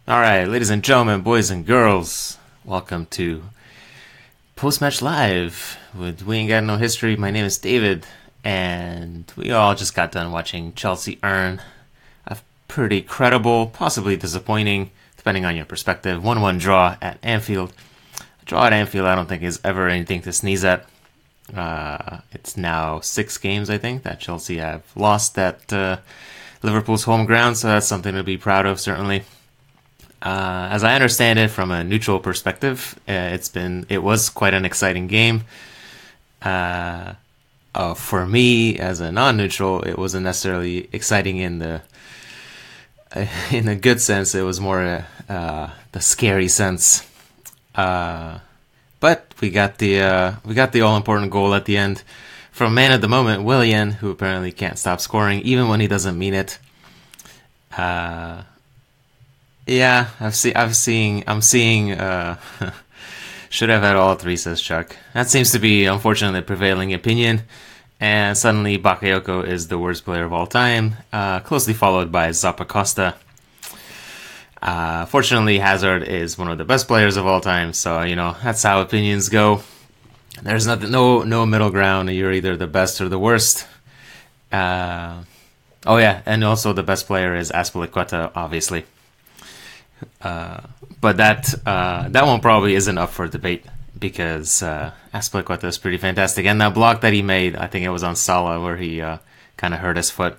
All right, ladies and gentlemen, boys and girls, welcome to Post-Match Live with We Ain't Got No History. My name is David, and we all just got done watching Chelsea earn a pretty credible, possibly disappointing, depending on your perspective, 1-1 draw at Anfield. A draw at Anfield I don't think is ever anything to sneeze at. It's now 6 games, I think, that Chelsea have lost at Liverpool's home ground, so that's something to be proud of, certainly. As I understand it, from a neutral perspective, it was quite an exciting game. For me, as a non-neutral, it wasn't necessarily exciting in the good sense. It was more the scary sense. But we got the all-important goal at the end from man at the moment, Willian, who apparently can't stop scoring even when he doesn't mean it. Yeah, I'm seeing. Should have had all 3, says Chuck. That seems to be, unfortunately, the prevailing opinion. And suddenly, Bakayoko is the worst player of all time, closely followed by Zappacosta. Fortunately, Hazard is one of the best players of all time, so that's how opinions go. There's no middle ground. You're either the best or the worst. Oh yeah, and also the best player is Azpilicueta, obviously. But that one probably isn't up for debate because Azpilicueta is pretty fantastic, and that block that he made, I think it was on Salah where he kind of hurt his foot.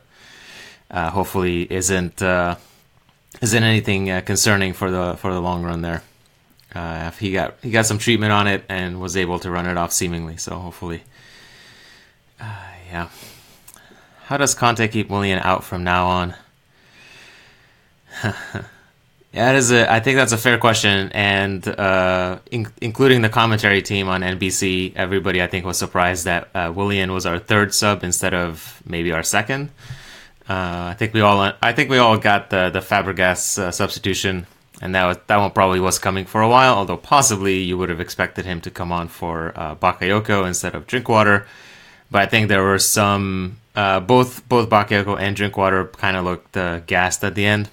Hopefully, isn't anything concerning for the long run there. He got some treatment on it and was able to run it off seemingly. So hopefully, yeah. How does keep Willian out from now on? Yeah, I think that's a fair question, and including the commentary team on NBC, everybody I think was surprised that Willian was our 3rd sub instead of maybe our 2nd. I think we all got the Fabregas substitution, and that one probably was coming for a while. Although possibly you would have expected him to come on for Bakayoko instead of Drinkwater, but I think there were some both Bakayoko and Drinkwater kind of looked gassed at the end.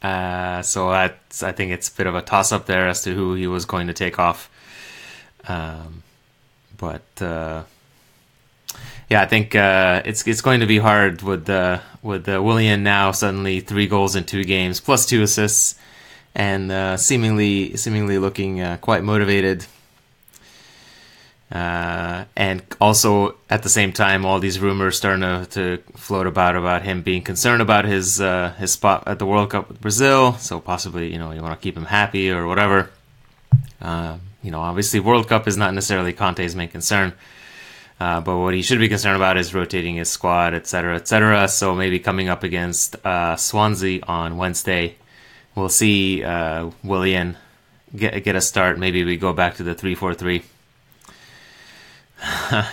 So I think it's a bit of a toss-up there as to who he was going to take off. But yeah, I think it's going to be hard with Willian now suddenly 3 goals in 2 games plus 2 assists and seemingly looking quite motivated. And also at the same time, all these rumors starting to float about him being concerned about his spot at the World Cup with Brazil. So possibly, you want to keep him happy or whatever. Obviously World Cup is not necessarily Conte's main concern. But what he should be concerned about is rotating his squad, etc., etc. So maybe coming up against Swansea on Wednesday, we'll see Willian get a start. Maybe we go back to the 3-4-3.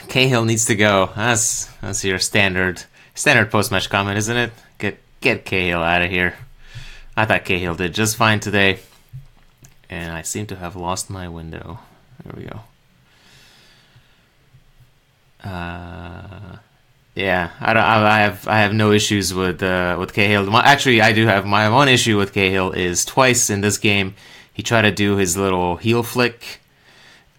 Cahill needs to go. That's your standard post-match comment, isn't it? Get Cahill out of here. I thought Cahill did just fine today, and I seem to have lost my window. There we go. Yeah, I have no issues with Cahill. Actually, I do have my one issue with Cahill is twice in this game he tried to do his little heel flick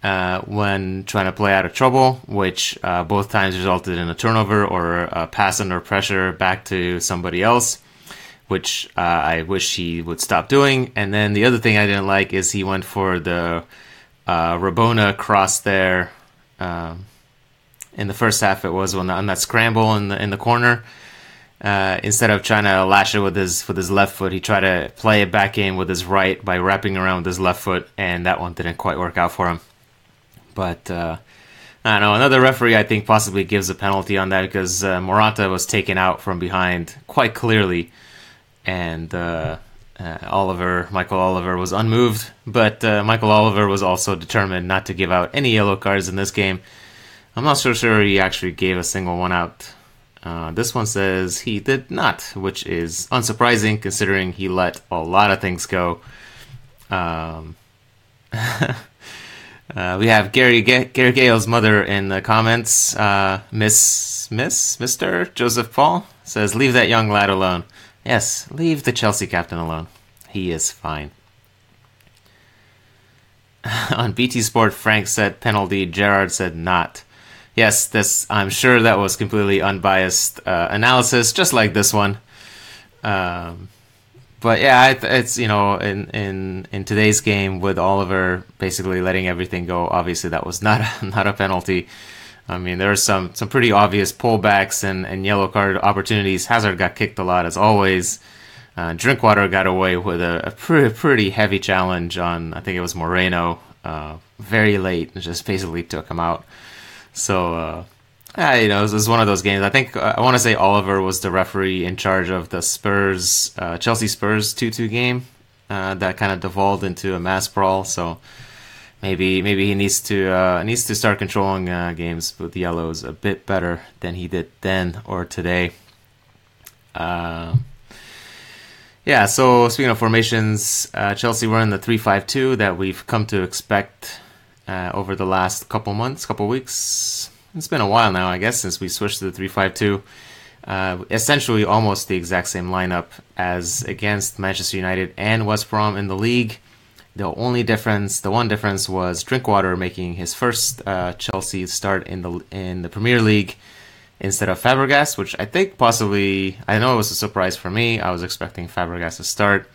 when trying to play out of trouble, which both times resulted in a turnover or a pass under pressure back to somebody else, which I wish he would stop doing. And then the other thing I didn't like is he went for the Rabona cross there. In the first half, it was on that scramble in the corner. Instead of trying to lash it with his left foot, he tried to play it back in with his right by wrapping around with his left foot, and that one didn't quite work out for him. But I don't know. Another referee, I think, possibly gives a penalty on that because Morata was taken out from behind quite clearly, and Michael Oliver was unmoved. But Michael Oliver was also determined not to give out any yellow cards in this game. I'm not so sure he actually gave a single one out. This one says he did not, which is unsurprising considering he let a lot of things go. We have Gary Gale's mother in the comments. Mr. Joseph Paul says, "Leave that young lad alone." Yes, leave the Chelsea captain alone. He is fine. On BT Sport, Frank said penalty. Gerard said not. Yes, this. I'm sure that was completely unbiased analysis, just like this one. But yeah, it's in today's game with Oliver basically letting everything go. Obviously, that was not a penalty. I mean, there are some pretty obvious pullbacks and yellow card opportunities. Hazard got kicked a lot as always. Drinkwater got away with a pretty heavy challenge on, I think it was Moreno, very late, and just basically took him out. So, it was one of those games. I think I want to say Oliver was the referee in charge of the Chelsea Spurs 2-2 game that kind of devolved into a mass brawl. So maybe he needs to start controlling games with the yellows a bit better than he did then or today. Yeah, so speaking of formations, Chelsea were in the 3-5-2 that we've come to expect over the last couple weeks. It's been a while now, I guess, since we switched to the 3-5-2. Essentially almost the exact same lineup as against Manchester United and West Brom in the league. The one difference was Drinkwater making his first Chelsea start in the Premier League instead of Fabregas, which I think I know it was a surprise for me. I was expecting Fabregas to start.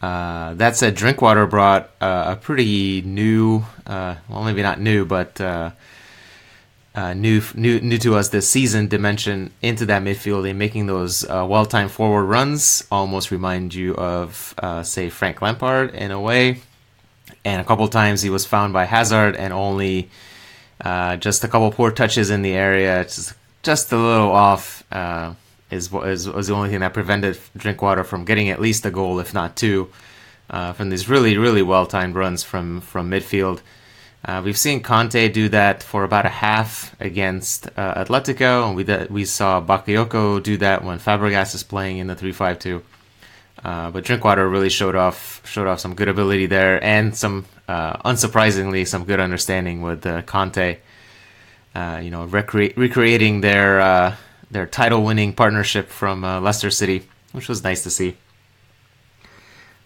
That said, Drinkwater brought a pretty new, maybe not new, but new to us this season dimension into that midfield, and making those well-timed forward runs almost remind you of, say, Frank Lampard in a way. And a couple times he was found by Hazard, and only just a couple poor touches in the area, just a little off, was the only thing that prevented Drinkwater from getting at least a goal, if not two, from these really, really well-timed runs from midfield. We've seen Conte do that for about a half against Atletico, and we saw Bakayoko do that when Fabregas is playing in the 3-5-2. But Drinkwater really showed off some good ability there, and some unsurprisingly some good understanding with Conte. Recreating their title-winning partnership from Leicester City, which was nice to see.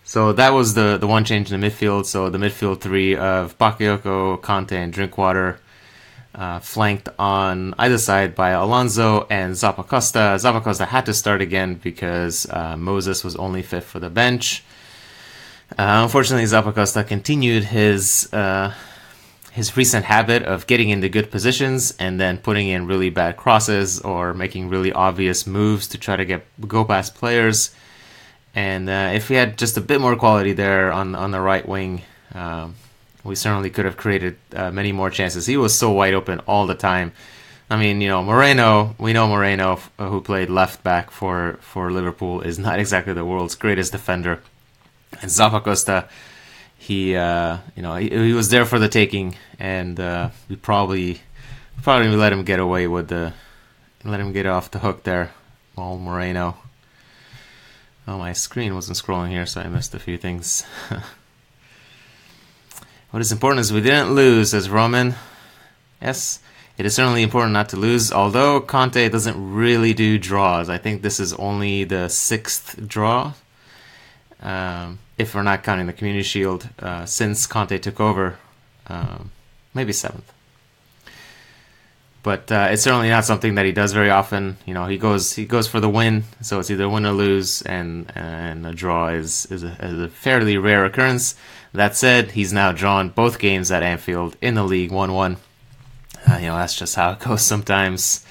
So that was the one change in the midfield. So the midfield three of Bakayoko, Conte, and Drinkwater, flanked on either side by Alonso and Zappacosta. Zappacosta had to start again because Moses was only fit for the bench. Unfortunately, Zappacosta continued his recent habit of getting into good positions and then putting in really bad crosses or making really obvious moves to try to go past players. And if we had just a bit more quality there on the right wing, we certainly could have created many more chances. He was so wide open all the time. I mean, Moreno, who played left back for Liverpool, is not exactly the world's greatest defender. And Zappacosta, he was there for the taking, and we probably let him get off the hook there. Old Moreno. Oh, my screen wasn't scrolling here, so I missed a few things. What is important is we didn't lose, says Roman. Yes, it is certainly important not to lose, although Conte doesn't really do draws. I think this is only the 6th draw, if we're not counting the Community Shield, since Conte took over. Maybe 7th. But it's certainly not something that he does very often. He goes for the win, so it's either win or lose, and a draw is a fairly rare occurrence. That said, he's now drawn both games at Anfield in the league 1-1. That's just how it goes sometimes.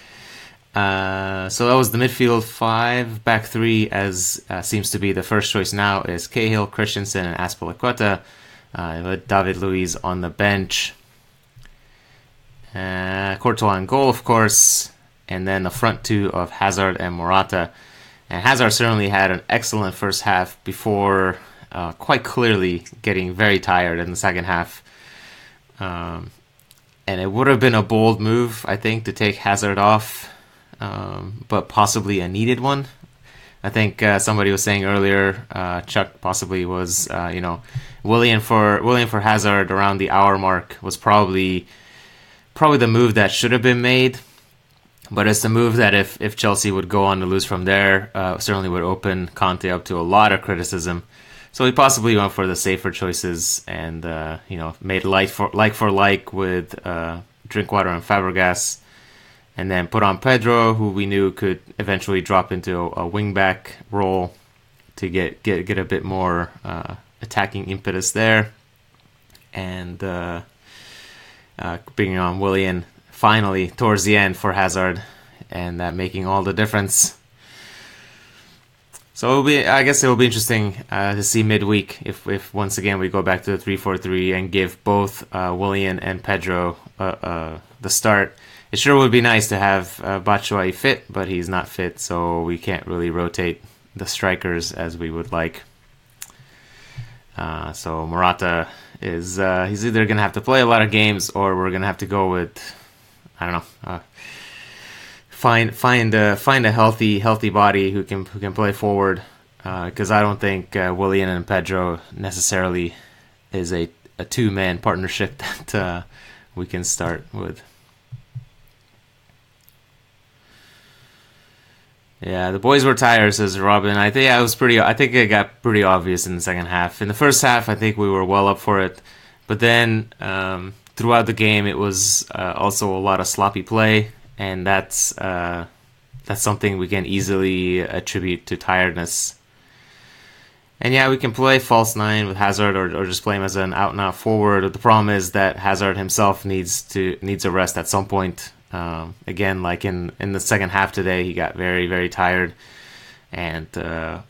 So that was the midfield 5. Back 3, as seems to be the first choice now, is Cahill, Christensen, and Azpilicueta, with David Luiz on the bench. Courtois in goal, of course, and then the front two of Hazard and Morata. And Hazard certainly had an excellent first half before quite clearly getting very tired in the second half. And it would have been a bold move, I think, to take Hazard off, but possibly a needed one. I think somebody was saying earlier, Chuck possibly was, Willian for Hazard around the hour mark was probably the move that should have been made. But it's a move that if Chelsea would go on to lose from there, certainly would open Conte up to a lot of criticism. So he possibly went for the safer choices and made like for like with Drinkwater and Fabregas, and then put on Pedro, who we knew could eventually drop into a wingback role to get a bit more attacking impetus there, and bringing on Willian finally towards the end for Hazard, and that making all the difference. So I guess it will be interesting to see midweek if once again we go back to the 3-4-3 and give both Willian and Pedro the start. It sure would be nice to have Batshuayi fit, but he's not fit, so we can't really rotate the strikers as we would like. So Morata is he's either going to have to play a lot of games, or we're going to have to go with, I don't know, find a healthy body who can play forward, because I don't think Willian and Pedro necessarily is a 2-man partnership that we can start with. Yeah, the boys were tired, says Robin. I think it got pretty obvious in the second half. In the first half, I think we were well up for it, but then throughout the game, it was also a lot of sloppy play, and that's something we can easily attribute to tiredness. And yeah, we can play false 9 with Hazard, or just play him as an out-and-out forward. But the problem is that Hazard himself needs a rest at some point. Again, like in the second half today, he got very, very tired, and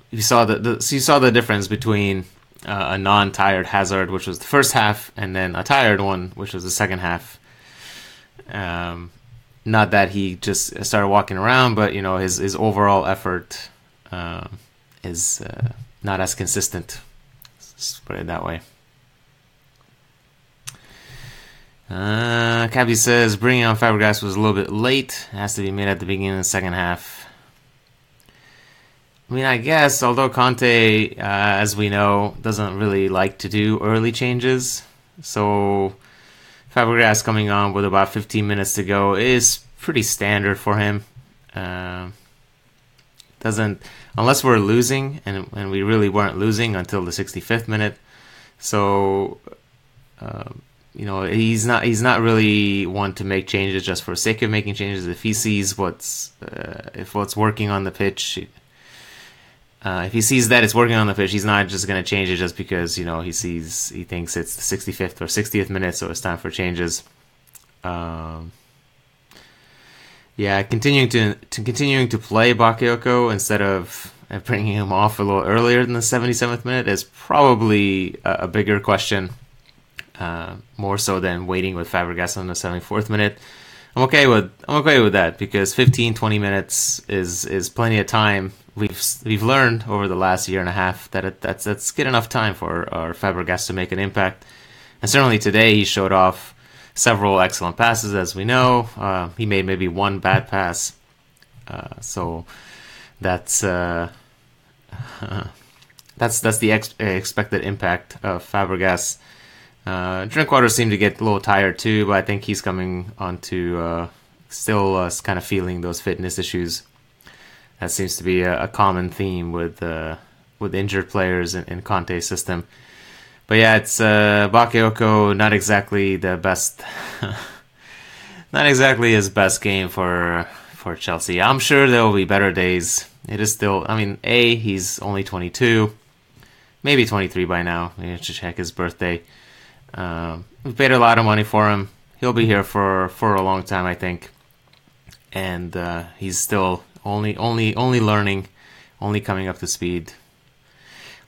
you saw the difference between a non-tired Hazard, which was the first half, and then a tired one, which was the second half. Not that he just started walking around, but his overall effort is not as consistent. Let's put it that way. Cabby says bringing on Fabregas was a little bit late. It has to be made at the beginning of the second half. I mean, I guess, although Conte, as we know, doesn't really like to do early changes, so Fabregas coming on with about 15 minutes to go is pretty standard for him. Doesn't, unless we're losing, and we really weren't losing until the 65th minute. So he's not really one to make changes just for the sake of making changes. If he sees what's working on the pitch, if he sees that it's working on the pitch, he's not just going to change it just because he thinks it's the 65th or 60th minute, so it's time for changes. Continuing to play Bakayoko instead of bringing him off a little earlier than the 77th minute is probably a bigger question. More so than waiting with Fabregas on the 74th minute. I'm okay with that, because 15-20 minutes is plenty of time. We've learned over the last year and a half that that's good enough time for our Fabregas to make an impact. And certainly today he showed off several excellent passes, as we know. He made maybe one bad pass. So that's the expected impact of Fabregas. Drinkwater seemed to get a little tired too, but I think he's coming on to still kind of feeling those fitness issues. That seems to be a common theme with injured players in Conte's system. But yeah, it's Bakayoko, not exactly the best, not exactly his best game for Chelsea. I'm sure there will be better days. It is still, he's only 22, maybe 23 by now. We have to check his birthday. We paid a lot of money for him. He'll be here for a long time, I think. And he's still only learning, only coming up to speed,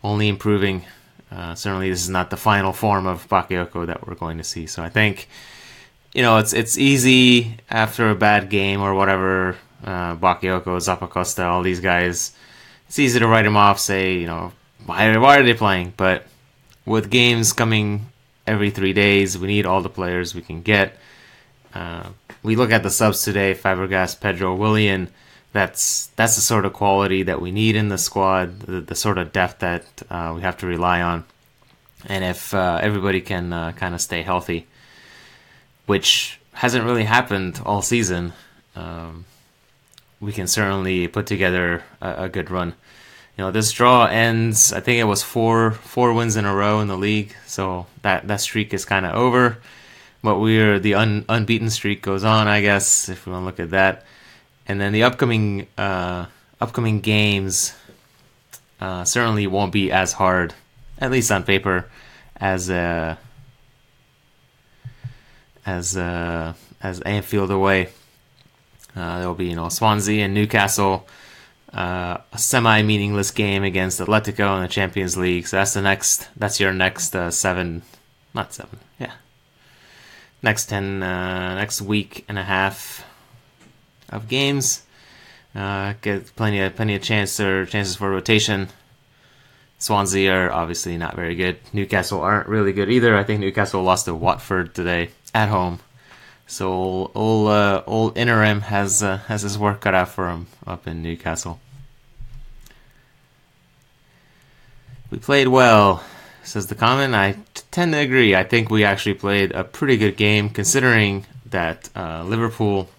only improving. Certainly, this is not the final form of Bakayoko that we're going to see. So I think, it's easy after a bad game or whatever. Bakayoko, Zappacosta, all these guys. It's easy to write them off. Say, why are they playing? But with games coming every 3 days, we need all the players we can get. We look at the subs today: Fabregas, Pedro, Willian. That's the sort of quality that we need in the squad, the sort of depth that we have to rely on. And if everybody can kind of stay healthy, which hasn't really happened all season, we can certainly put together a good run. This draw ends. I think it was four wins in a row in the league, so that streak is kind of over. But the unbeaten streak goes on, I guess, if we want to look at that. And then the upcoming games certainly won't be as hard, at least on paper, as Anfield away. There'll be Swansea and Newcastle, a semi-meaningless game against Atletico in the Champions League. So that's your next next week and a half of games. Get plenty of chances for rotation. Swansea are obviously not very good. Newcastle aren't really good either. I think Newcastle lost to Watford today at home. So old Interim has his work cut out for him up in Newcastle. We played well, says the comment. I tend to agree. I think we actually played a pretty good game, considering that Liverpool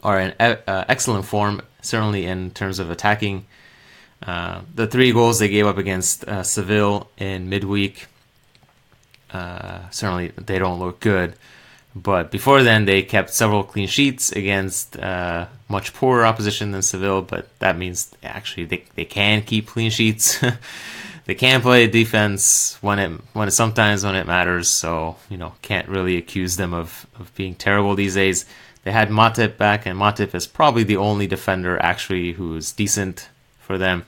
are in excellent form, certainly in terms of attacking. The 3 goals they gave up against Seville in midweek, certainly they don't look good. But before then, they kept several clean sheets against much poorer opposition than Seville. But that means actually they can keep clean sheets. They can play defense sometimes when it matters. So can't really accuse them of being terrible these days. They had Matip back, and Matip is probably the only defender actually who's decent for them.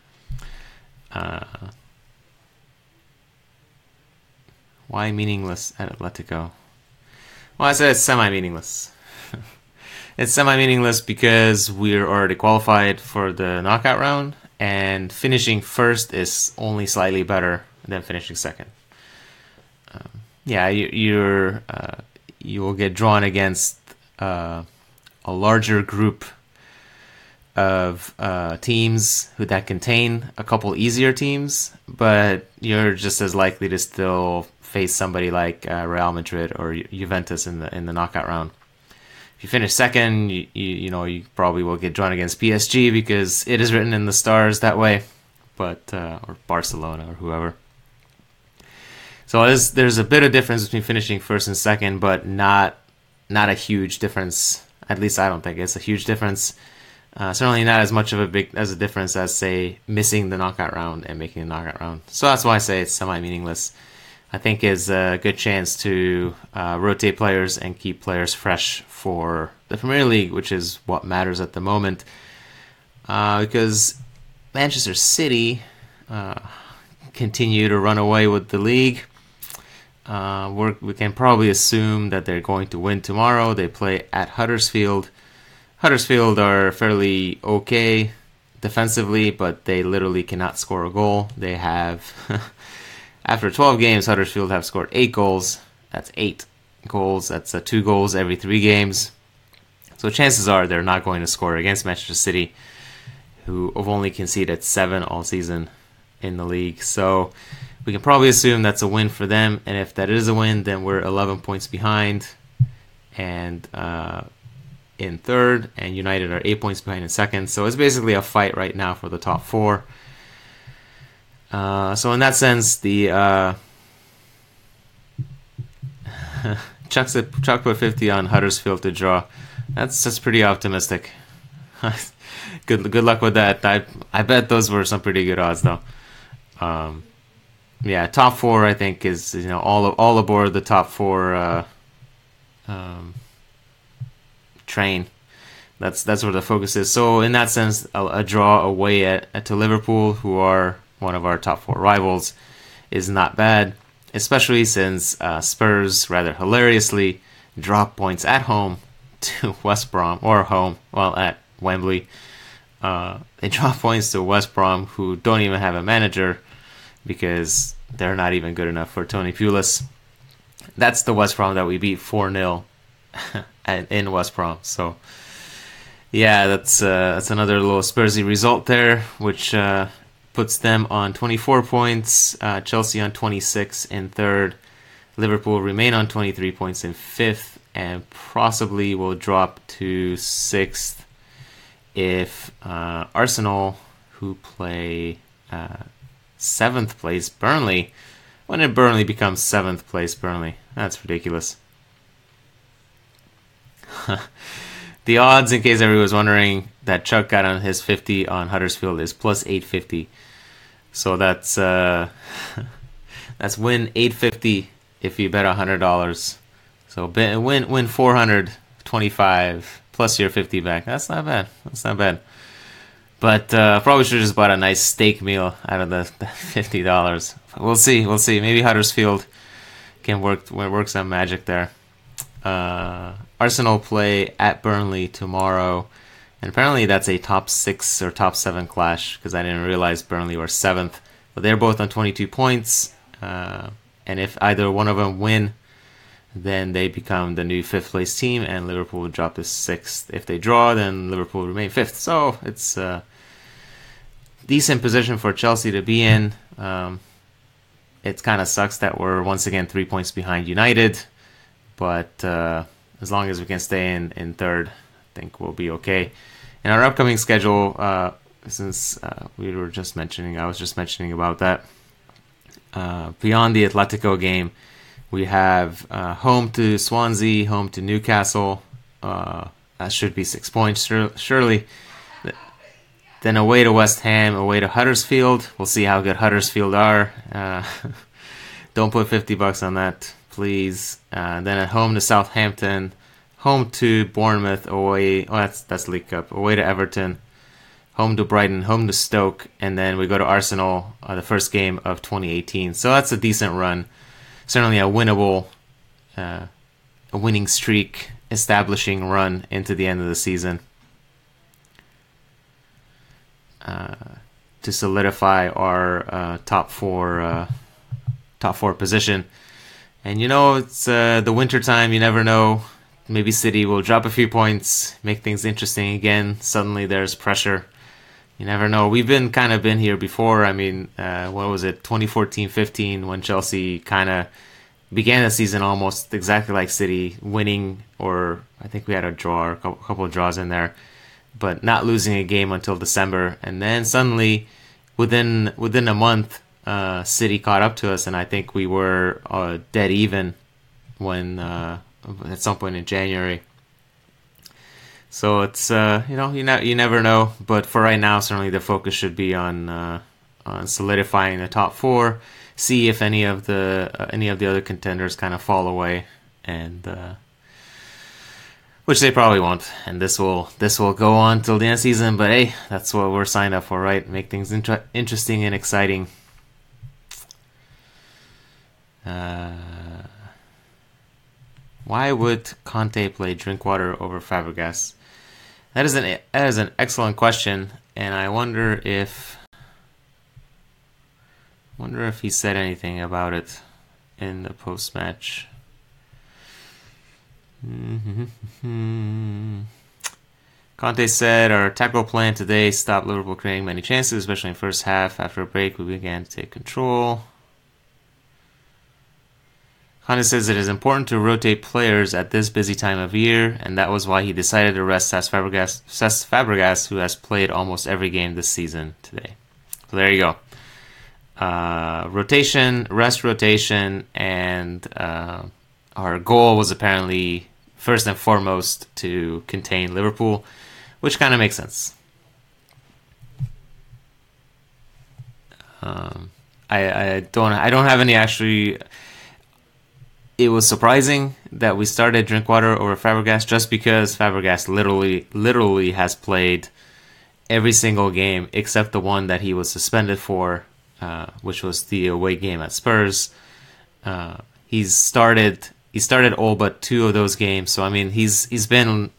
Why meaningless at Atletico? Well, I said it's semi-meaningless. It's semi-meaningless because we're already qualified for the knockout round, and finishing first is only slightly better than finishing second. You will get drawn against a larger group of teams that contain a couple easier teams, but you're just as likely to still face somebody like Real Madrid or Juventus in the knockout round. If you finish second, you probably will get drawn against PSG because it is written in the stars that way, but or Barcelona or whoever. So there's a bit of difference between finishing first and second, but not a huge difference. At least I don't think it's a huge difference. Certainly not as much of a difference as, say, missing the knockout round and making the knockout round. So that's why I say it's semi-meaningless. I think is a good chance to rotate players and keep players fresh for the Premier League, which is what matters at the moment. Because Manchester City continue to run away with the league. We can probably assume that they're going to win tomorrow. They play at Huddersfield. Huddersfield are fairly okay defensively, but they literally cannot score a goal. They have, after 12 games, Huddersfield have scored 8 goals. That's 8 goals. That's 2 goals every 3 games. So chances are they're not going to score against Manchester City, who have only conceded 7 all season in the league. So we can probably assume that's a win for them. And if that is a win, then we're 11 points behind. And in third, and United are 8 points behind in second. So it's basically a fight right now for the top 4. So in that sense, the Chuck put 50 on Huddersfield to draw. That's pretty optimistic. Good luck with that. I bet those were some pretty good odds though. Top 4 I think is all aboard the top 4 train. That's where the focus is. So in that sense, a draw away to Liverpool, who are one of our top 4 rivals, is not bad, especially since Spurs rather hilariously drop points at home to West Brom, at Wembley. They drop points to West Brom, who don't even have a manager because they're not even good enough for Tony Pulis. That's the West Brom that we beat 4-0 in West Brom. So yeah, that's another little Spursy result there, which puts them on 24 points, Chelsea on 26 in third, Liverpool remain on 23 points in fifth, and possibly will drop to sixth if Arsenal, who play 7th place Burnley, when did Burnley become 7th place Burnley? That's ridiculous. The odds, in case everyone was wondering, that Chuck got on his 50 on Huddersfield is plus 850. So that's that's win 850 if you bet $100. So win 425 plus your 50 back. That's not bad. But probably should have just bought a nice steak meal out of the $50. We'll see. Maybe Huddersfield can work some magic there. Arsenal play at Burnley tomorrow, and apparently that's a top 6 or top 7 clash, because I didn't realize Burnley were 7th. But they're both on 22 points, and if either one of them win, then they become the new 5th place team, and Liverpool would drop to 6th. If they draw, then Liverpool will remain 5th. So it's a decent position for Chelsea to be in. It kind of sucks that we're once again 3 points behind United, but as long as we can stay in 3rd, I think we'll be okay. In our upcoming schedule, since I was just mentioning about that, beyond the Atletico game, we have home to Swansea, home to Newcastle. That should be 6 points, surely. Then away to West Ham, away to Huddersfield. We'll see how good Huddersfield are. Don't put $50 on that, please. Then at home to Southampton, home to Bournemouth, away. Oh, that's League Cup. Away to Everton, home to Brighton, home to Stoke, and then we go to Arsenal, the first game of 2018. So that's a decent run. Certainly a winnable, a winning streak, establishing run into the end of the season to solidify our top four position. And it's the winter time. You never know. Maybe City will drop a few points, make things interesting again. Suddenly there's pressure. You never know. We've been here before. I mean, what was it, 2014-15, when Chelsea kind of began the season almost exactly like City, winning, or I think we had a draw, a couple of draws in there, but not losing a game until December. And then suddenly, within a month, City caught up to us, and I think we were dead even when at some point in January. So it's you never know, but for right now, certainly the focus should be on solidifying the top 4. See if any of the other contenders kind of fall away, and which they probably won't. And this will go on till the end of the season. But hey, that's what we're signed up for, right? Make things interesting and exciting. Why would Conte play Drinkwater over Fabregas? That is an excellent question, and I wonder if he said anything about it in the post-match. Conte said, our tactical plan today stopped Liverpool creating many chances, especially in the first half. After a break, we began to take control. Conte says it is important to rotate players at this busy time of year, and that was why he decided to rest Cesc Fabregas, who has played almost every game this season today. So there you go. Rotation, and our goal was apparently first and foremost to contain Liverpool, which kind of makes sense. I don't have any actually. It was surprising that we started Drinkwater over Fabregas, just because Fabregas literally has played every single game except the one that he was suspended for, which was the away game at Spurs. He's started all but 2 of those games, so I mean he's been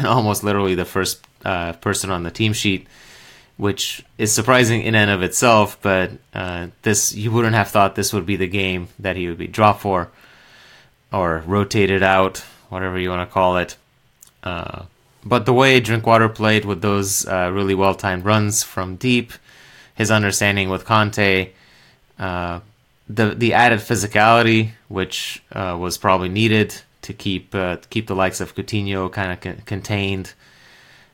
almost literally the first person on the team sheet, which is surprising in and of itself. But this, you wouldn't have thought this would be the game that he would be dropped for, or rotated out, whatever you want to call it. But the way Drinkwater played with those really well-timed runs from deep, his understanding with Conte, the added physicality, which was probably needed to keep the likes of Coutinho kind of contained,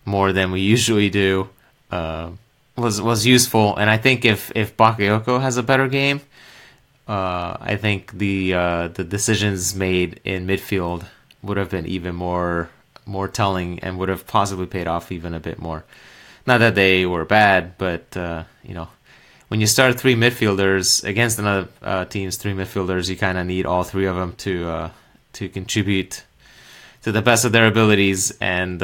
more than we usually do was useful. And I think if Bakayoko has a better game, I think the decisions made in midfield would have been even more telling and would have possibly paid off even a bit more. Not that they were bad, but when you start three midfielders against another team's three midfielders, you kind of need all three of them to contribute to the best of their abilities. And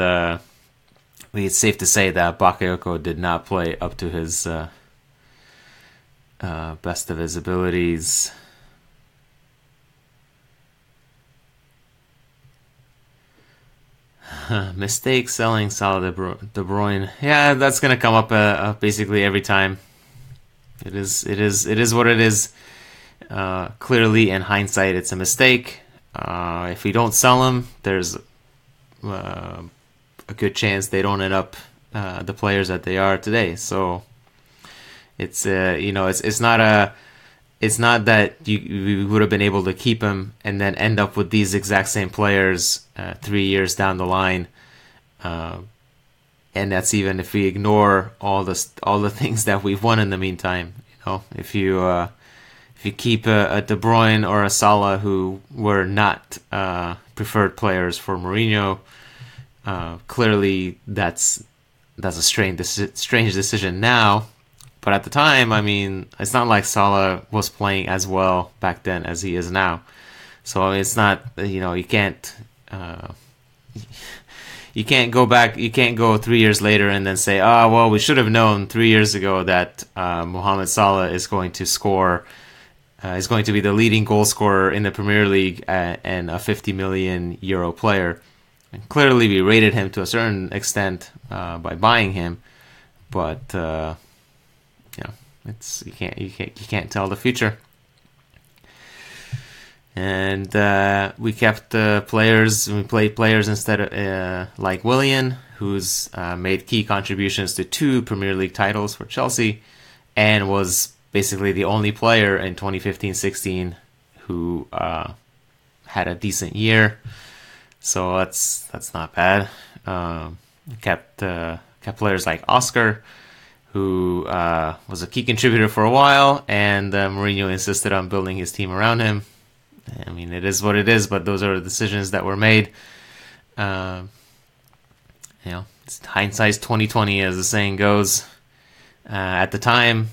it's safe to say that Bakayoko did not play up to his best of his abilities. Mistake selling Salah De Bruyne. Yeah, that's gonna come up basically every time. It is what it is. Clearly, in hindsight, it's a mistake. If we don't sell him, there's a good chance they don't end up the players that they are today. So it's it's not that we would have been able to keep him and then end up with these exact same players 3 years down the line. And that's even if we ignore all the things that we've won in the meantime. If you keep a De Bruyne or a Salah who were not preferred players for Mourinho, clearly that's a strange decision now. But at the time, I mean, it's not like Salah was playing as well back then as he is now. So it's not, you can't go back. You can't go 3 years later and then say, oh, well, we should have known 3 years ago that Mohamed Salah is going to score, is going to be the leading goal scorer in the Premier League and a 50 million euro player. And clearly, we rated him to a certain extent by buying him, but you can't tell the future. And we kept players. We played players instead of like Willian, who's made key contributions to 2 Premier League titles for Chelsea, and was basically the only player in 2015-16 who had a decent year. So that's not bad. Kept players like Oscar, who was a key contributor for a while, and Mourinho insisted on building his team around him. I mean, it is what it is, but those are the decisions that were made. Hindsight's 20/20, as the saying goes. At the time,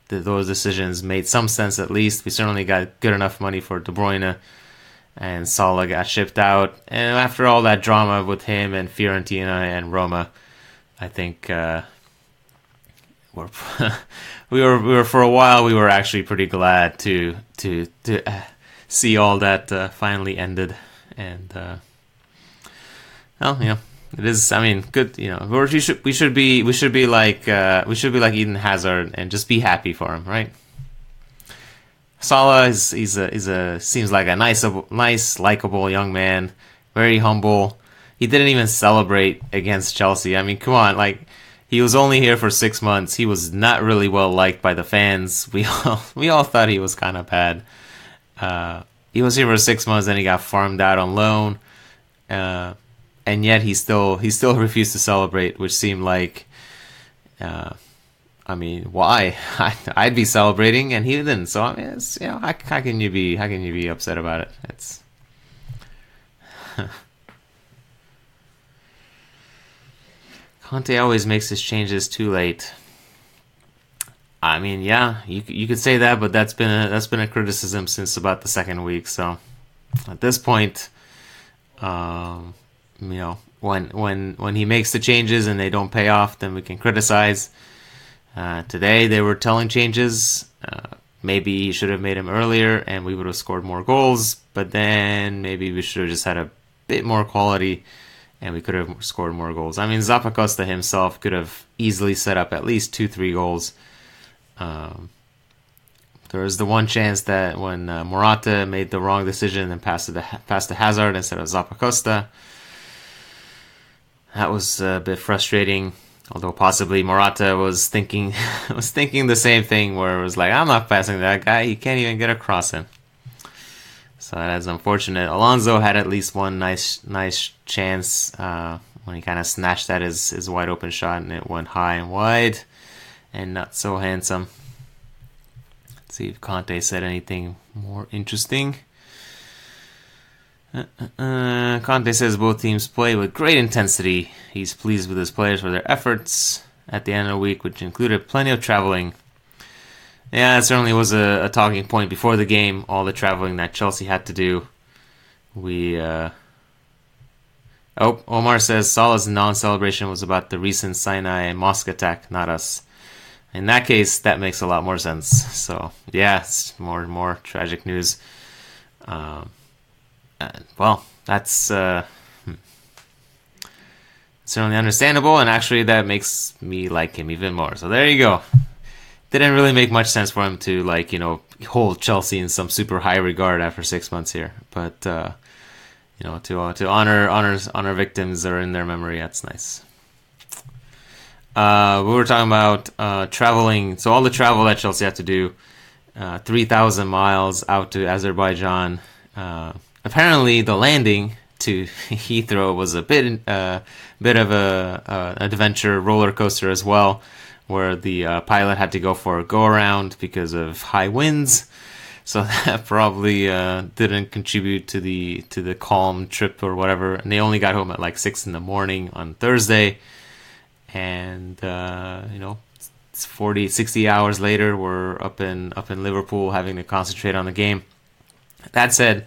those decisions made some sense. At least we certainly got good enough money for De Bruyne, and Salah got shipped out. And after all that drama with him and Fiorentina and Roma, I think we were for a while. We were actually pretty glad to see all that finally ended, and it is. I mean, good. We should be like Eden Hazard and just be happy for him, right? Salah seems like a nice, likable young man, very humble. He didn't even celebrate against Chelsea. I mean, come on, like, he was only here for 6 months. He was not really well liked by the fans. We all thought he was kind of bad. He was here for 6 months, and he got farmed out on loan, and yet he still refused to celebrate, which seemed like, I mean, why? I'd be celebrating, and he didn't. So I mean, it's, how can you be upset about it? It's Conte always makes his changes too late. I mean, yeah, you could say that, but that's been a criticism since about the second week. So at this point, when he makes the changes and they don't pay off, then we can criticize. Today they were telling changes. Maybe he should have made them earlier, and we would have scored more goals. But then maybe we should have just had a bit more quality, and we could have scored more goals. I mean, Zappacosta himself could have easily set up at least 2-3 goals. There was the one chance that when Morata made the wrong decision and passed to Hazard instead of Zappacosta. That was a bit frustrating. Although possibly Morata was thinking the same thing, where it was like, I'm not passing that guy. He can't even get across him. So that is unfortunate. Alonso had at least one nice chance when he kind of snatched at his wide open shot and it went high and wide and not so handsome. Let's see if Conte said anything more interesting. Conte says both teams play with great intensity. He's pleased with his players for their efforts at the end of the week, which included plenty of traveling. Yeah, it certainly was a talking point before the game, all the traveling that Chelsea had to do. Omar says Salah's non-celebration was about the recent Sinai mosque attack, not us. In that case, that makes a lot more sense. So, yeah, it's more and more tragic news. Well, that's certainly understandable, and actually that makes me like him even more. So there you go. Didn't really make much sense for him to, like, hold Chelsea in some super high regard after 6 months here. But to honor victims that are in their memory, that's nice. We were talking about traveling. So all the travel that Chelsea had to do, 3,000 miles out to Azerbaijan. Apparently, the landing to Heathrow was a bit of a adventure roller coaster as well, where the pilot had to go for a go around because of high winds. So that probably didn't contribute to the calm trip or whatever. And they only got home at like 6 a.m. on Thursday, and 60 hours later, we're up in Liverpool having to concentrate on the game. That said,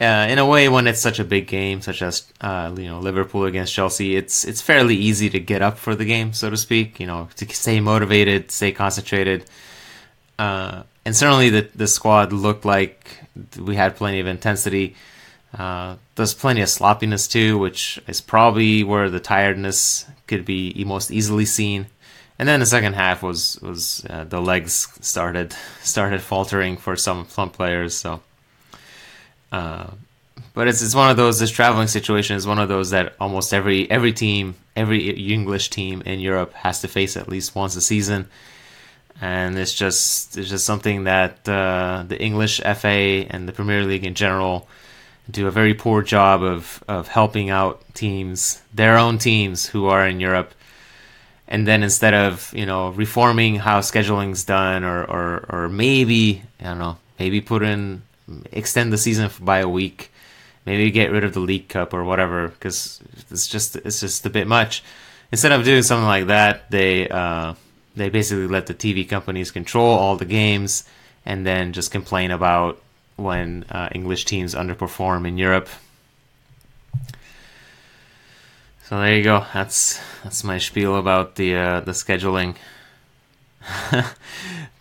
in a way, when it's such a big game, such as Liverpool against Chelsea, it's fairly easy to get up for the game, so to speak. To stay motivated, stay concentrated, and certainly the squad looked like we had plenty of intensity. There's plenty of sloppiness too, which is probably where the tiredness could be most easily seen. And then the second half was the legs started faltering for some players. So. But it's one of those. This traveling situation is one of those that almost every team, every English team in Europe has to face at least once a season, and it's just something that the English FA and the Premier League in general do a very poor job of helping out teams, their own teams who are in Europe, and then instead of reforming how scheduling's done or maybe extend the season by a week, maybe get rid of the League Cup or whatever, because it's just a bit much. Instead of doing something like that, they basically let the TV companies control all the games and then just complain about when English teams underperform in Europe. So there you go. That's my spiel about the scheduling.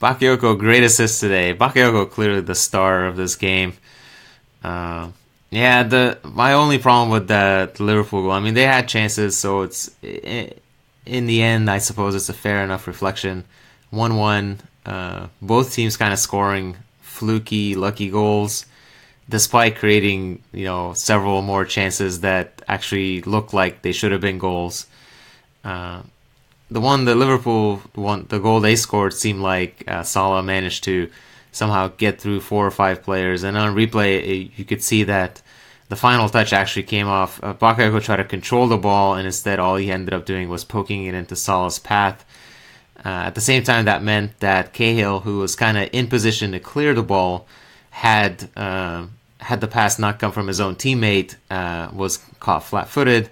Bakayoko, great assist today. Bakayoko clearly the star of this game. My only problem with that Liverpool goal, I mean, they had chances, so it's in the end, I suppose it's a fair enough reflection. 1-1, both teams kind of scoring fluky, lucky goals, despite creating several more chances that actually look like they should have been goals. The goal they scored seemed like Salah managed to somehow get through 4 or 5 players. And on replay, you could see that the final touch actually came off. Bakayoko tried to control the ball, and instead all he ended up doing was poking it into Salah's path. At the same time, that meant that Cahill, who was kind of in position to clear the ball, had the pass not come from his own teammate, was caught flat-footed.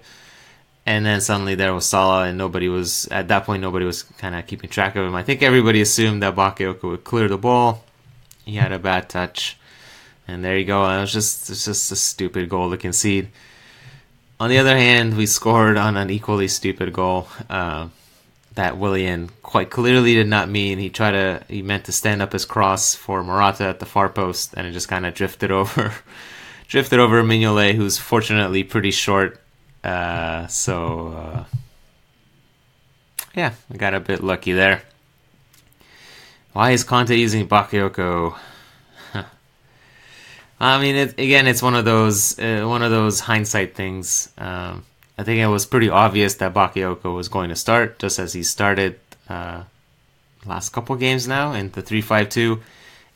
And then suddenly there was Salah, and nobody was kind of keeping track of him. I think everybody assumed that Bakayoko would clear the ball. He had a bad touch, and there you go. And it's just a stupid goal to concede. On the other hand, we scored on an equally stupid goal that Willian quite clearly did not mean. He meant to stand up his cross for Morata at the far post, and it just kind of drifted over Mignolet, who's fortunately pretty short. We got a bit lucky there. Why is Conte using Bakayoko? I mean, it's one of those hindsight things. I think it was pretty obvious that Bakayoko was going to start, just as he started last couple games now in the 3-5-2,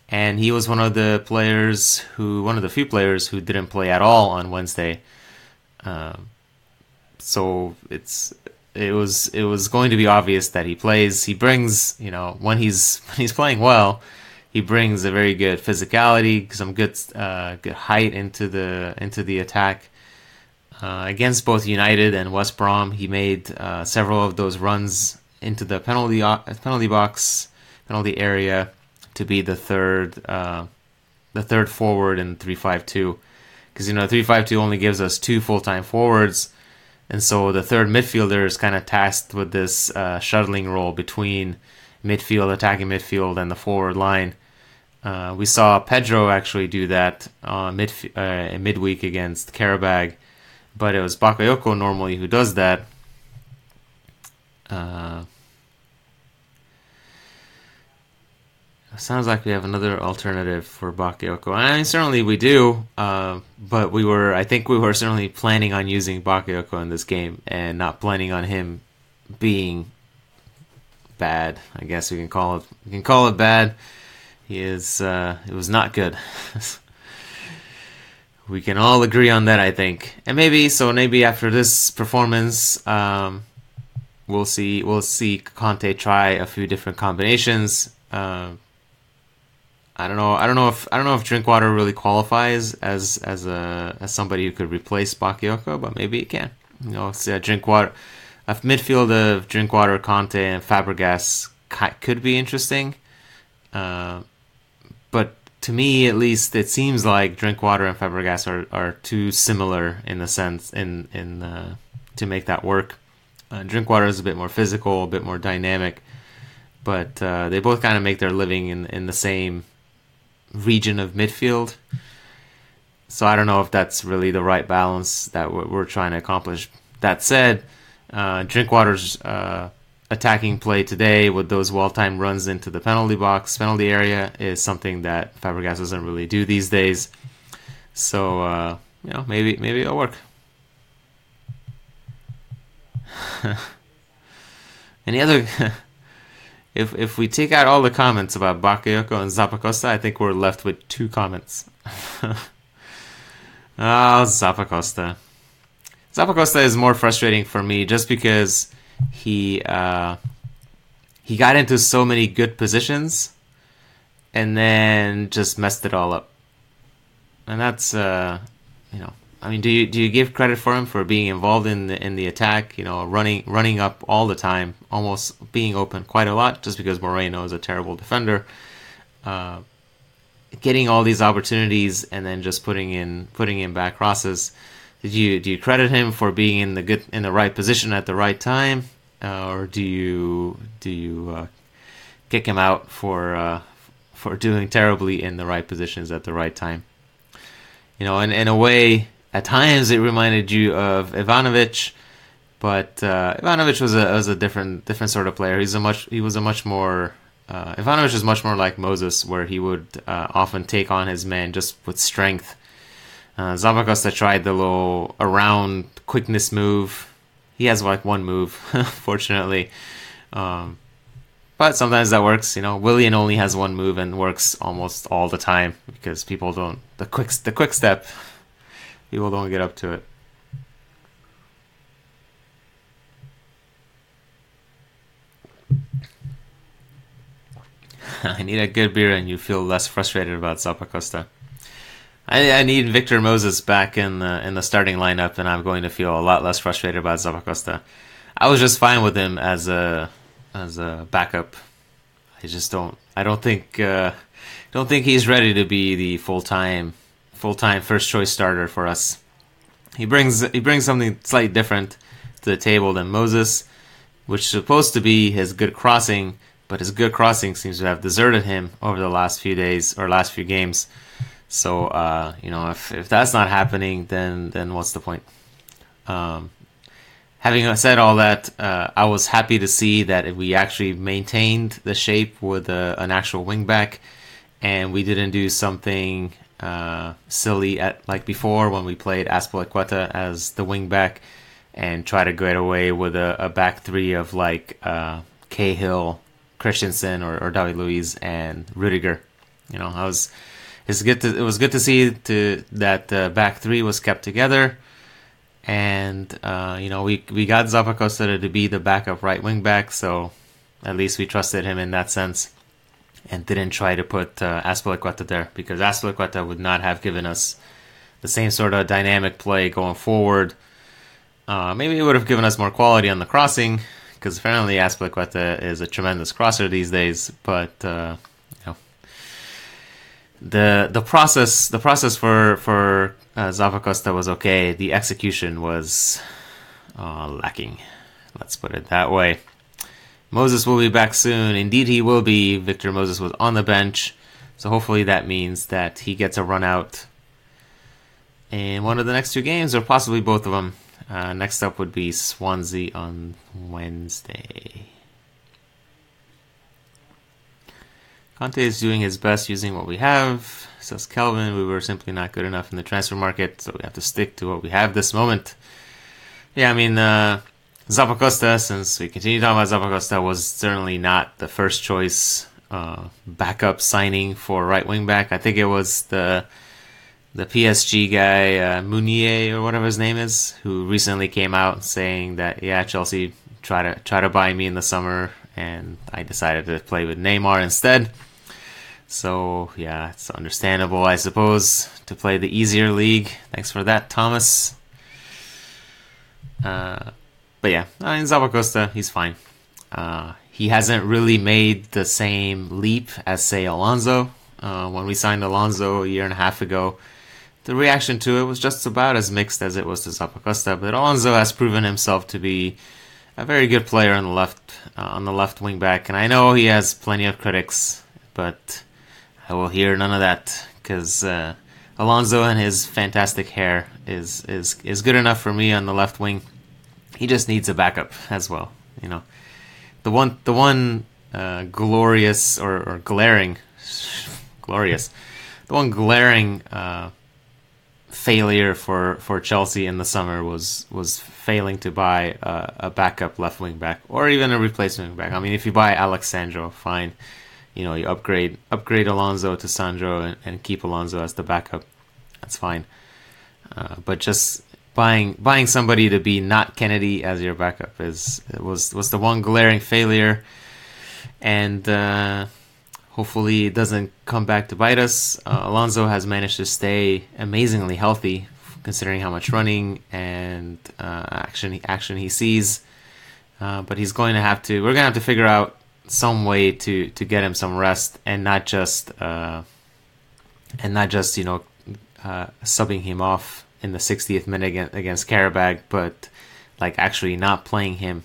and he was one of the few players who didn't play at all on Wednesday. So it was going to be obvious that he plays. He brings, when he's playing well, he brings a very good physicality, some good height into the attack. Against both United and West Brom, he made several of those runs into the penalty box, penalty area, to be the third forward in 3-5-2. Because 3-5-2 only gives us two full-time forwards, and so the third midfielder is kind of tasked with this shuttling role between attacking midfield, and the forward line. We saw Pedro actually do that midweek against Karabag, but it was Bakayoko normally who does that. Sounds like we have another alternative for Bakayoko. I mean, certainly we do, but I think we were certainly planning on using Bakayoko in this game and not planning on him being bad. I guess we can call it bad. It was not good. We can all agree on that, I think. And maybe after this performance, we'll see Conte try a few different combinations. I don't know if Drinkwater really qualifies as somebody who could replace Bakayoko, but maybe he can. It's Drinkwater, a midfield of Drinkwater, Conte, and Fabregas could be interesting. But to me, at least, it seems like Drinkwater and Fabregas are too similar in the sense to make that work. Drinkwater is a bit more physical, a bit more dynamic, but they both kind of make their living in the same region of midfield. So I don't know if that's really the right balance that we're trying to accomplish. That said, Drinkwater's attacking play today with those well-timed runs into the penalty area is something that Fabregas doesn't really do these days. So maybe it'll work. Any other? If we take out all the comments about Bakayoko and Zappacosta, I think we're left with 2 comments. Zappacosta. Zappacosta is more frustrating for me just because he got into so many good positions and then just messed it all up. And that's I mean, do you give credit for him for being involved in the attack? Running up all the time, almost being open quite a lot, just because Moreno is a terrible defender. Getting all these opportunities and then just putting in back crosses. Do you credit him for being in the right position at the right time, or do you kick him out for doing terribly in the right positions at the right time? In a way. At times, it reminded you of Ivanovic, but Ivanovic was a different sort of player. Ivanovic is much more like Moses, where he would often take on his man just with strength. Zappacosta tried the little around quickness move. He has like one move, fortunately, but sometimes that works. Willian only has one move and works almost all the time because people don't the quick step. People don't get up to it. I need a good beer and you feel less frustrated about Zappacosta. I need Victor Moses back in the starting lineup, and I'm going to feel a lot less frustrated about Zappacosta. I was just fine with him as a backup. I don't think he's ready to be the full-time first choice starter for us. He brings something slightly different to the table than Moses, which is supposed to be his good crossing, but his good crossing seems to have deserted him over the last few days or last few games. So if that's not happening, then what's the point? Having said all that, I was happy to see that we actually maintained the shape with an actual wingback, and we didn't do something silly like before when we played Azpilicueta as the wingback and try to get away with a back three of like Cahill, Christensen, or David Luiz and Rudiger. It was good to see that the back three was kept together. And we got Zappacosta to be the backup right wing back, so at least we trusted him in that sense, and didn't try to put Azpilicueta there, because Azpilicueta would not have given us the same sort of dynamic play going forward. Maybe it would have given us more quality on the crossing, because apparently Azpilicueta is a tremendous crosser these days. But the process for Zappacosta was okay. The execution was lacking. Let's put it that way. Moses will be back soon. Indeed, he will be. Victor Moses was on the bench, so hopefully that means that he gets a run out in one of the next two games, or possibly both of them. Next up would be Swansea on Wednesday. Conte is doing his best using what we have, says Kelvin. We were simply not good enough in the transfer market, so we have to stick to what we have this moment. Yeah, I mean, Zappacosta, since we continue talking about Zappacosta, was certainly not the first choice backup signing for right wing back. I think it was the PSG guy, Meunier or whatever his name is, who recently came out saying that, yeah, Chelsea try to buy me in the summer, and I decided to play with Neymar instead. So yeah, it's understandable, I suppose, to play the easier league. Thanks for that, Thomas. But yeah, I mean, Zappacosta, he's fine. He hasn't really made the same leap as, say, Alonso. When we signed Alonso a year and a half ago, the reaction to it was just about as mixed as it was to Zappacosta. But Alonso has proven himself to be a very good player on the left wing back, and I know he has plenty of critics, but I will hear none of that, because Alonso and his fantastic hair is good enough for me on the left wing. He just needs a backup as well. The one glorious or glaring failure for Chelsea in the summer was failing to buy a backup left wing back, or even a replacement back. I mean, if you buy Alexandro, fine. You upgrade Alonso to Sandro and keep Alonso as the backup. That's fine. But just buying somebody to be not Kennedy as your backup was the one glaring failure, and hopefully it doesn't come back to bite us. Alonso has managed to stay amazingly healthy, considering how much running and action he sees. But we're going to have to figure out some way to get him some rest, and not just subbing him off in the 60th minute against Karabakh, but like actually not playing him.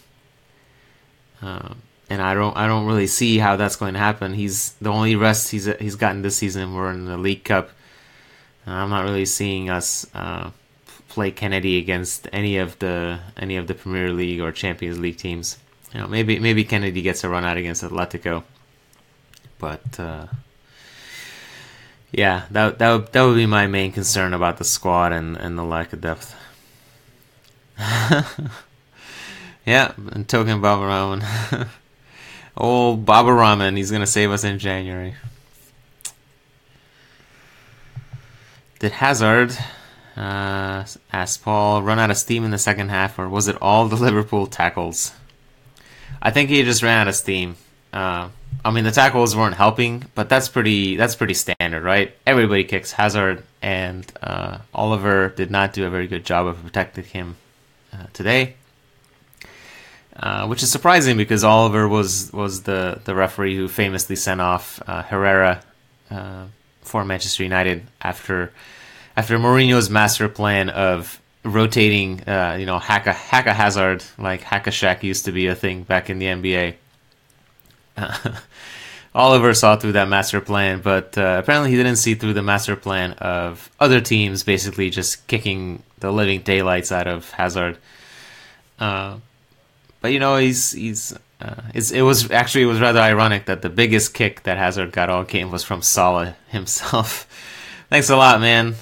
And I don't really see how that's going to happen. He's the only rest he's gotten this season. We're in the League Cup. I'm not really seeing us play Kennedy against any of the Premier League or Champions League teams. Maybe Kennedy gets a run out against Atletico, but yeah, that would be my main concern about the squad and the lack of depth. Yeah, and talking about Ramen. Old Baba Ramen, he's going to save us in January. Did Hazard, asked Paul, run out of steam in the second half, or was it all the Liverpool tackles? I think he just ran out of steam. I mean, the tackles weren't helping, but that's pretty standard, right? Everybody kicks Hazard, and Oliver did not do a very good job of protecting him today. Which is surprising, because Oliver was the referee who famously sent off Herrera for Manchester United after Mourinho's master plan of rotating, hack a Hazard, like hack a Shaq used to be a thing back in the NBA. Oliver saw through that master plan, but apparently he didn't see through the master plan of other teams basically just kicking the living daylights out of Hazard. But it was rather ironic that the biggest kick that Hazard got all game was from Salah himself. Thanks a lot, man.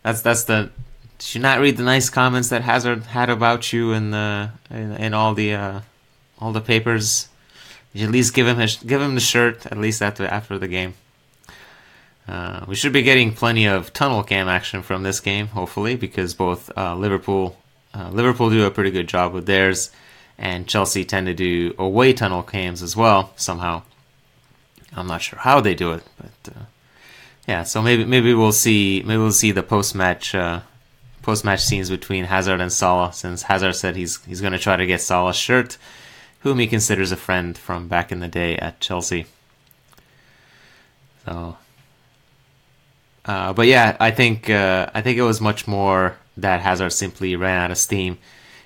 That's the. Did you not read the nice comments that Hazard had about you in all the papers? You at least give him the shirt at least after the game. We should be getting plenty of tunnel cam action from this game, hopefully, because both Liverpool Liverpool do a pretty good job with theirs, and Chelsea tend to do away tunnel cams as well somehow. I'm not sure how they do it, but yeah. So maybe we'll see the post match scenes between Hazard and Salah, since Hazard said he's going to try to get Salah's shirt, whom he considers a friend from back in the day at Chelsea. So, but yeah, I think it was much more that Hazard simply ran out of steam.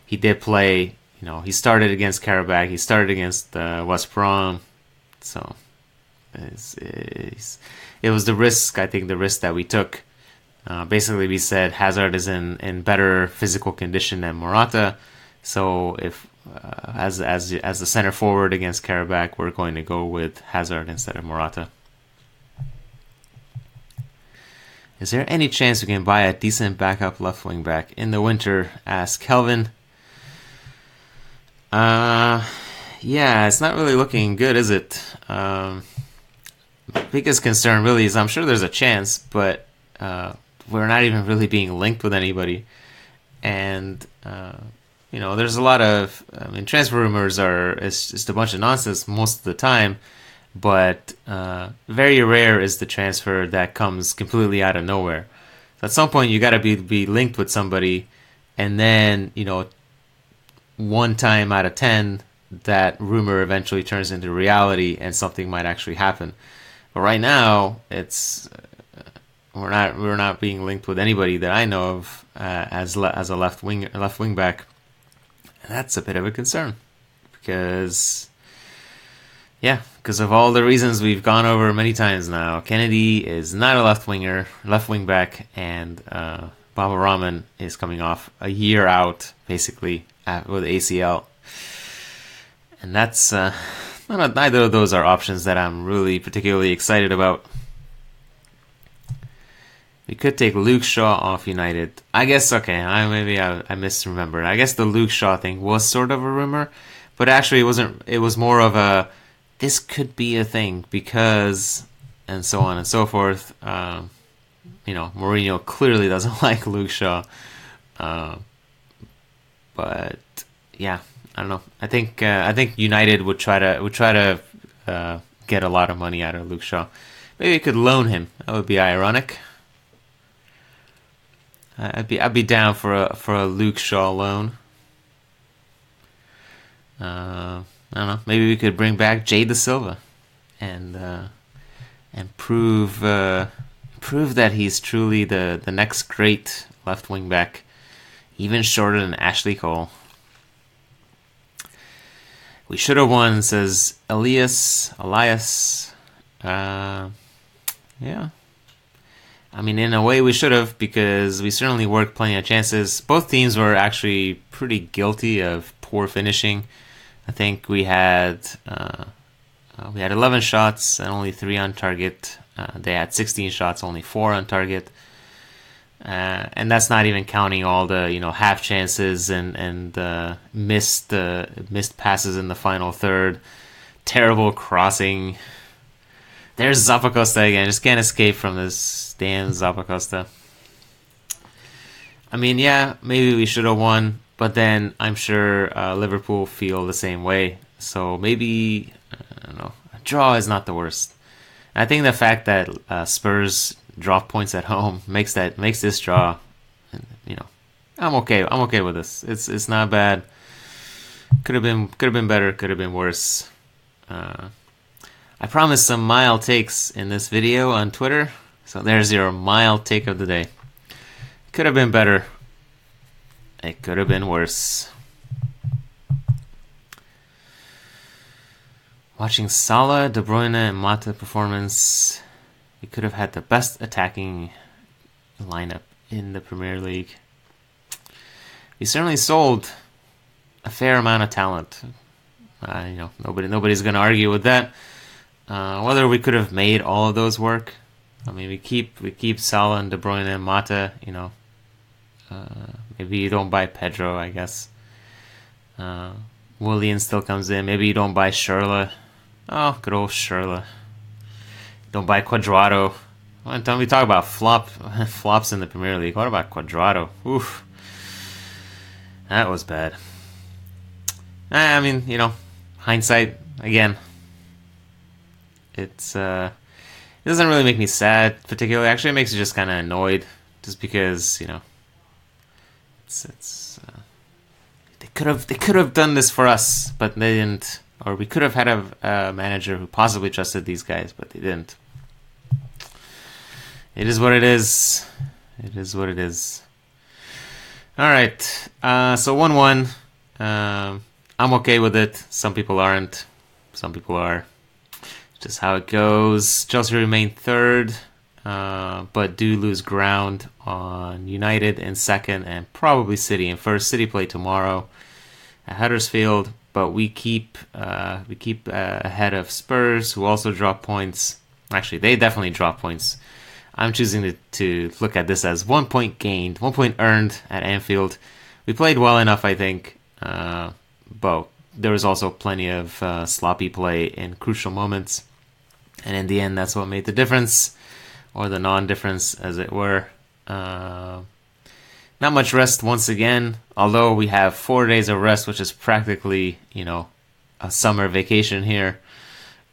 He did play, he started against Karabakh, he started against West Brom, so it was the risk. I think the risk that we took. Basically, we said Hazard is in better physical condition than Morata, so if as the center forward against Karabakh, we're going to go with Hazard instead of Morata. Is there any chance we can buy a decent backup left wing back in the winter? Asked Kelvin. Yeah, it's not really looking good, is it? Biggest concern really is I'm sure there's a chance, but we're not even really being linked with anybody. And there's a lot of transfer rumors it's just a bunch of nonsense most of the time. But very rare is the transfer that comes completely out of nowhere. So at some point, you got to be linked with somebody, and then 1 time out of 10, that rumor eventually turns into reality, and something might actually happen. But right now, we're not being linked with anybody that I know of as a left wing back. And that's a bit of a concern because of all the reasons we've gone over many times now. Kennedy is not a left wing back, and Baba Rahman is coming off a year out, basically, with ACL. And that's neither of those are options that I'm really particularly excited about. We could take Luke Shaw off United. I guess, okay, I misremembered. I guess the Luke Shaw thing was sort of a rumor, but actually it wasn't. It was more of a, this could be a thing because, and so on and so forth. Mourinho clearly doesn't like Luke Shaw. But yeah, I don't know. I think United would try to get a lot of money out of Luke Shaw. Maybe we could loan him. That would be ironic. I'd be down for a Luke Shaw loan. I don't know. Maybe we could bring back Jay Da Silva, and prove that he's truly the next great left wing back, even shorter than Ashley Cole. We should have won, says Elias. Yeah. I mean, in a way we should have, because we certainly worked plenty of chances. Both teams were actually pretty guilty of poor finishing. I think we had 11 shots and only 3 on target. They had 16 shots, only 4 on target. And that's not even counting all the half chances and missed passes in the final third. Terrible crossing. There's Zappacosta again. Just can't escape from this damn Zappacosta. I mean, yeah, maybe we should have won, but then I'm sure Liverpool feel the same way. So maybe, I don't know, a draw is not the worst. And I think the fact that Spurs drop points at home makes this draw, I'm okay with this. It's not bad. Could have been better. Could have been worse. I promised some mild takes in this video on Twitter, so there's your mild take of the day. Could have been better. It could have been worse. Watching Salah, De Bruyne, and Mata performance, we could have had the best attacking lineup in the Premier League. We certainly sold a fair amount of talent. Nobody's going to argue with that. Whether we could have made all of those work, I mean, we keep Salah and De Bruyne and Mata. Maybe you don't buy Pedro, I guess. Willian still comes in. Maybe you don't buy Schürrle. Oh, good old Schürrle. Don't buy Cuadrado. Don't we talk about flops in the Premier League? What about Cuadrado? Oof. That was bad. I mean, hindsight again. It doesn't really make me sad particularly. Actually, it makes me just kind of annoyed, just because it's they could have done this for us, but they didn't. Or we could have had a manager who possibly trusted these guys, but they didn't. It is what it is. It is what it is. All right. So 1-1. I'm okay with it. Some people aren't. Some people are. Just how it goes. Chelsea remain third, but do lose ground on United in second and probably City in first. City play tomorrow at Huddersfield, but we keep ahead of Spurs, who also drop points. Actually, they definitely drop points. I'm choosing to look at this as 1 point gained, 1 point earned at Anfield. We played well enough, I think, but there was also plenty of sloppy play in crucial moments. And in the end, that's what made the difference, or the non-difference, as it were. Not much rest once again, although we have 4 days of rest, which is practically, a summer vacation here.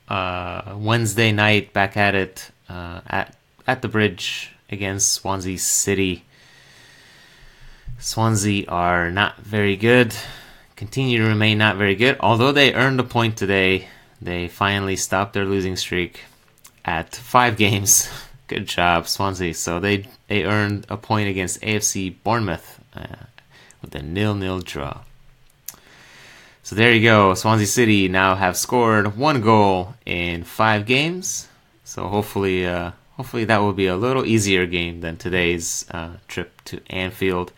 Wednesday night, back at it, at the bridge against Swansea City. Swansea are not very good, continue to remain not very good, although they earned a point today. They finally stopped their losing streak at 5 games. Good job, Swansea. So they earned a point against AFC Bournemouth with a 0-0 draw. So there you go. Swansea City now have scored 1 goal in 5 games. So hopefully that will be a little easier game than today's trip to Anfield.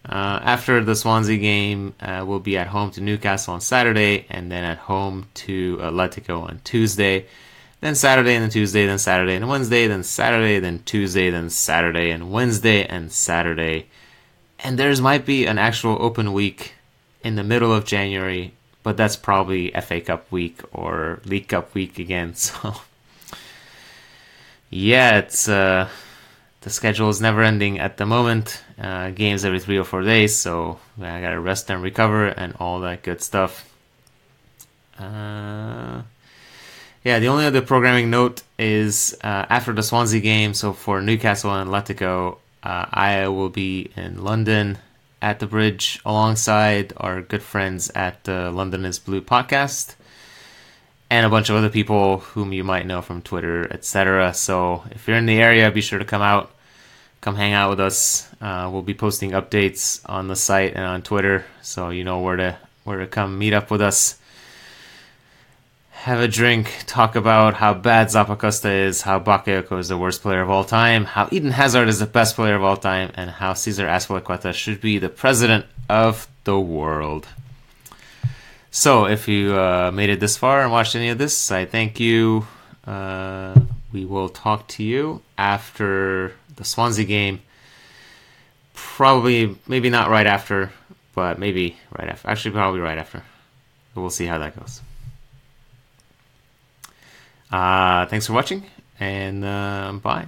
After the Swansea game, we'll be at home to Newcastle on Saturday, and then at home to Atletico on Tuesday. Then Saturday and then Tuesday, then Saturday and Wednesday, then Saturday, then Tuesday, then Saturday and Wednesday and Saturday. And there's might be an actual open week in the middle of January, but that's probably FA Cup week or League Cup week again. So yeah, it's the schedule is never ending at the moment. Games every 3 or 4 days, so I gotta rest and recover and all that good stuff. Yeah, the only other programming note is after the Swansea game, so for Newcastle and Atletico, I will be in London at the bridge alongside our good friends at the London is Blue podcast and a bunch of other people whom you might know from Twitter, etc. So if you're in the area, be sure to come hang out with us. We'll be posting updates on the site and on Twitter, so you know where to come meet up with us. Have a drink, talk about how bad Zappacosta is, how Bakayoko is the worst player of all time, how Eden Hazard is the best player of all time, and how Cesar Azpilicueta should be the president of the world. So, if you made it this far and watched any of this, I thank you. We will talk to you after the Swansea game. Probably, maybe not right after, but maybe right after. Actually, probably right after. But we'll see how that goes. Thanks for watching, and bye.